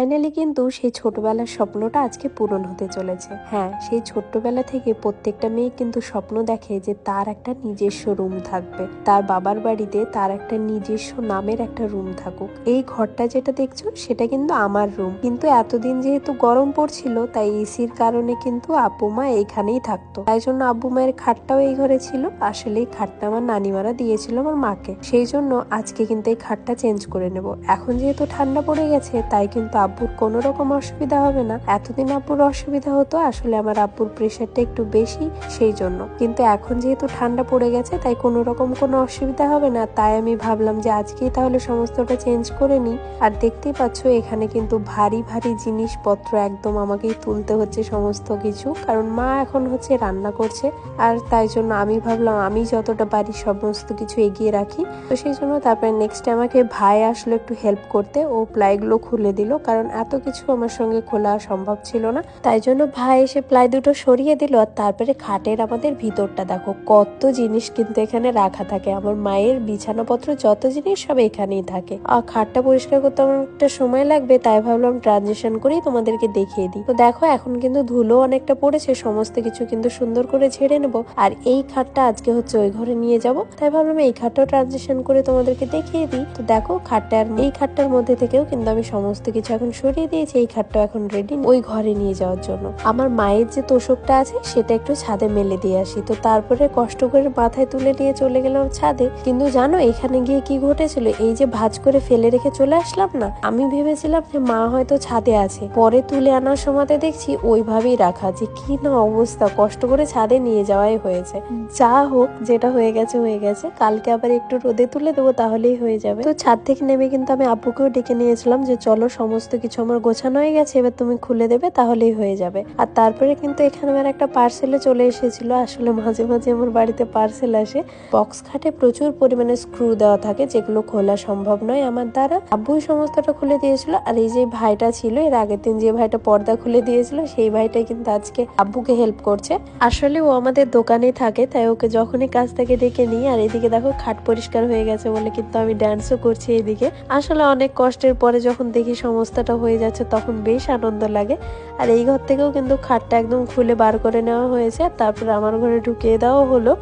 Finally কিন্তু সেই ছোটবেলার স্বপ্নটা আজকে পূরণ হতে চলেছে। হ্যাঁ, সেই ছোট্টবেলা থেকে প্রত্যেকটা মেয়ে কিন্তু স্বপ্ন দেখে যে তার একটা নিজস্ব রুম থাকবে, তার বাবার বাড়িতে তার একটা নিজস্ব নামের একটা রুম থাকুক। এই ঘরটা যেটা দেখছো সেটা কিন্তু আমার রুম, কিন্তু এতদিন যেহেতু গরম পড়ছিল তাই এসির কারণে কিন্তু আব্বু মা এইখানেই থাকতো, তাই জন্য আব্বু মায়ের খাটটাও এই ঘরে ছিল। আসলে এই খাটটা আমার নানিমারা দিয়েছিল আমার মাকে, সেই জন্য আজকে কিন্তু এই খাটটা চেঞ্জ করে নেব। এখন যেহেতু ঠান্ডা পড়ে গেছে তাই কিন্তু আব্বুর কোনো রকম অসুবিধা হবে না। এতদিন আব্বুর অসুবিধা হতো, আসলে আমার আব্বুর প্রেশারটা একটু বেশি, সেই জন্য। কিন্তু এখন যেহেতু ঠান্ডা পড়ে গেছে তাই কোনো রকম কোনো অসুবিধা হবে না। তাই আমি ভাবলাম যে আজকেই তাহলে সমস্তটা চেঞ্জ করে নিই। আর দেখতেই পাচ্ছ এখানে কিন্তু ভারী ভারী জিনিসপত্র একদম আমাকেই তুলতে হচ্ছে সমস্ত কিছু, কারণ মা এখন হচ্ছে রান্না করছে। আর তাই জন্য আমি ভাবলাম আমি যতটা পারি সমস্ত কিছু এগিয়ে রাখি। তো সেই জন্য তারপরে নেক্সট আমাকে ভাই আসলো একটু হেল্প করতে, ও প্লাইগুলো খুলে দিল, কারণ এত কিছু আমার সঙ্গে খোলা সম্ভব ছিল না। তাই জন্য ভাই এসে প্লাই দুটো সরিয়ে দিল। আর তারপরে খাটের আমাদের ভিতরটা দেখো, কত জিনিস কিন্তু এখানে রাখা থাকে। আমার মায়ের বিছানাপত্র যত জিনিস সব এখানেই থাকে। আর খাটটা পরিষ্কার করতে আমার একটা সময় লাগবে, তাই ভাবলাম ট্রানজিশন করেই তোমাদেরকে দেখিয়ে দিই। তো দেখো এখন কিন্তু ধুলো অনেকটা পড়েছে, সমস্ত কিছু কিন্তু সুন্দর করে ঝেড়ে নেব। আর এই খাটটা আজকে হচ্ছে ওই ঘরে নিয়ে যাব, তাই ভাবলাম এই খাটটাও ট্রানজিশন করে তোমাদেরকে দেখিয়ে দিই। তো দেখো খাটটার এই খাটটার মধ্যে থেকেও কিন্তু আমি সমস্ত কিছু এখন সরিয়ে দিয়েছি। এই খাটটাও এখন রেডি ওই ঘরে নিয়ে যাওয়ার জন্য। আমার মায়ের যে তোষকটা আছে সেটা একটু ছাদে মেলে দিয়ে আসি। তো তারপরে কষ্ট করে মাথায় তুলে নিয়ে চলে গেলাম ছাদে। কিন্তু জানো এখানে গিয়ে কি ঘটেছিল, এই যে ভাঁজ করে ফেলে রেখে চলে আসলাম না, আমি ভেবেছিলাম যে মা হয়তো ছাদে আছে, পরে তুলে আনার সময় দেখছি ওইভাবেই রাখা। যে কি না অবস্থা, কষ্ট করে ছাদে নিয়ে যাওয়াই হয়েছে। যা হোক, যেটা হয়ে গেছে হয়ে গেছে, কালকে আবার একটু রোদে তুলে দেবো তাহলেই হয়ে যাবে। তো ছাদ থেকে নেমে কিন্তু আমি আব্বুকেও ডেকে নিয়েছিলাম যে চলো সমস্ত কিছু আমার গোছানো হয়ে গেছে, এবার তুমি খুলে দেবে তাহলেই হয়ে যাবে। আর তারপরে কিন্তু এখানে আমার একটা পার্সেলে চলে এসেছিল। আসলে মাঝে মাঝে আমার বাড়িতে পার্সেল আসে। বক্স খাটে প্রচুর পরিমাণে স্ক্রু দেওয়া থাকে যেগুলো খোলা সম্ভব নয় আমার দ্বারা। আব্বুই সমস্তটা খুলে দিয়েছিল। আর এই যে ভাইটা ছিল, এর আগের দিন যে ভাইটা পর্দা খুলে দিয়েছিল সেই ভাইটাই কিন্তু আজকে আব্বুকে হেল্প করছে। আসলে ও আমাদের দোকানে থাকে, তাই ওকে যখনই কাজ থেকে ডেকে নিই। আর এদিকে দেখো খাট পরিষ্কার হয়ে গেছে বলে কিন্তু আমি ডান্সও করছি এদিকে। আসলে অনেক কষ্টের পরে যখন দেখি সমস্তটা হয়ে যাচ্ছে তখন বেশ আনন্দ লাগে। আর এই ঘর থেকেও কিন্তু খাটটা একদম খুলে বার করে নেওয়া হয়েছে, আর তারপরে আমার ঘরে ঢুকিয়ে দেওয়া হলো।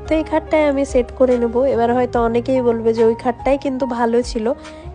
তো এই খাটটাই আমি সেট করে নেব। এবার হয়তো অনেকেই বলবে যে ওই খাটটাই কিন্তু ভালো ছিল,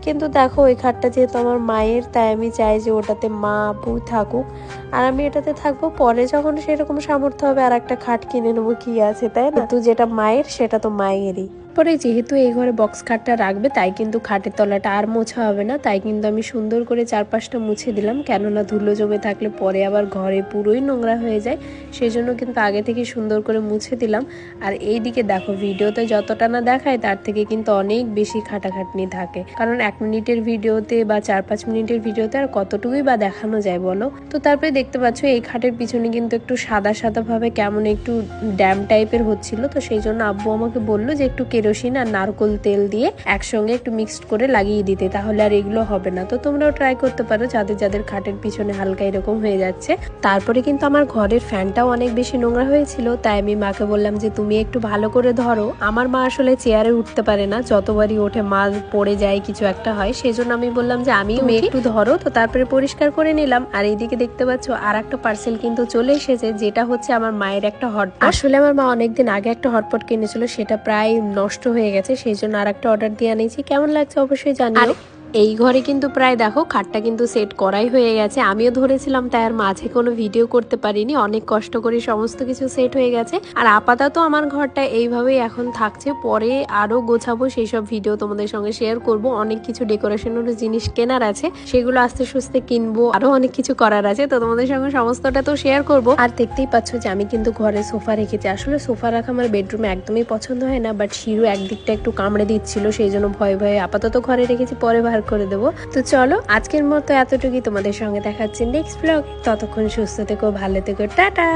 কিন্তু দেখো ওই খাটটা যেহেতু আমার মায়ের, তাই আমি চাই যে ওটাতে মা আব্বু থাকুক আর আমি এটাতে থাকবো। পরে যখন সেরকম সামর্থ্য হবে আর একটা খাট কিনে নেবো, কি আছে তাই না। তো যেটা মায়ের সেটা তো মায়েরই। পরে যেহেতু এই ঘরে বক্স খাটটা রাখবে তাই কিন্তু খাটের তলাটা আর মোছা হবে না, তাই কিন্তু আমি সুন্দর করে চারপাশটা মুছে দিলাম, কেননা ধুলো জমে থাকলে পরে আবার ঘরে পুরোই নোংরা হয়ে যায়। সেই জন্য কিন্তু আগে থেকে সুন্দর করে মুছে দিলাম। আর এইদিকে দেখো ভিডিওতে যতটা না দেখায় তার থেকে কিন্তু অনেক বেশি খাটাখাটনি থাকে, কারণ 1 মিনিটের ভিডিওতে বা 4-5 মিনিটের ভিডিওতে আর কতটুকুই বা দেখানো যায় বলো। তো তারপরে দেখতে পাচ্ছ এই খাটের পিছনে কিন্তু একটু সাদা সাদা ভাবে কেমন একটু ড্যাম টাইপের হচ্ছিল। তো সেই জন্য আব্বু আমাকে বললো যে একটু কেরোসিন আর নারকোল তেল দিয়ে একসঙ্গে একটু মিক্সড করে লাগিয়ে দিতে, তাহলে আর এগুলো হবে না। তো তোমরাও ট্রাই করতে পারো যাদের যাদের খাটের পিছনে হালকা এরকম হয়ে যাচ্ছে। তারপরে কিন্তু আমার ঘরের ফ্যানটাও অনেক বেশি নোংরা হয়েছিল, তাই আমি মাকে বললাম যে তুমি একটু ভালো করে ধরো। আমার মা আসলে চেয়ারে উঠতে পারে না, যতবারই ওঠে মা পড়ে যায়, কিছু একটা হয়। সেই জন্য আমি বললাম যে আমি একটু ধরো। তো তারপরে পরিষ্কার করে নিলাম। আর এইদিকে দেখতে পাচ্ছ আর একটা পার্সেল কিন্তু চলে এসেছে, যেটা হচ্ছে আমার মায়ের একটা হটপট। আসলে আমার মা অনেকদিন আগে একটা হটপট কিনেছিল, সেটা প্রায় নষ্ট হয়ে গেছে, সেই জন্য আর একটা অর্ডার দিয়ে আনিয়েছি। কেমন লাগছে অবশ্যই জানিও। এই ঘরে কিন্তু প্রায় দেখো খাটটা কিন্তু সেট করাই হয়ে গেছে। আমিও ধরেছিলাম তাই আর মাঝে কোনো ভিডিও করতে পারিনি, অনেক কষ্ট করে সমস্ত কিছু সেট হয়ে গেছে। আর আপাতত আমার ঘরটা এইভাবেই এখন থাকছে, পরে আরো গোছাবো, সেই সব ভিডিও তোমাদের সঙ্গে শেয়ার করব। অনেক কিছু ডেকোরেশনের জিনিস কেনার আছে, সেগুলো আস্তে সুস্তে কিনবো, আরো অনেক কিছু করার আছে, তো তোমাদের সঙ্গে সমস্তটা তো শেয়ার করব। আর দেখতেই পাচ্ছ যে আমি কিন্তু ঘরে সোফা রেখেছি। আসলে সোফা রাখা আমার বেডরুমে একদমই পছন্দ হয় না, বাট শিরু একদিকটা একটু কামড়ে দিচ্ছিল, সেই জন্য ভয়ে ভয়ে আপাতত ঘরে রেখেছি, পরে বার করে দেবো। তো চলো আজকের মতো এতটুকুই, তোমাদের সঙ্গে দেখাচ্ছি নেক্সট ব্লগ। ততক্ষণ সুস্থ থেকো, ভালো থেকো, টাটা।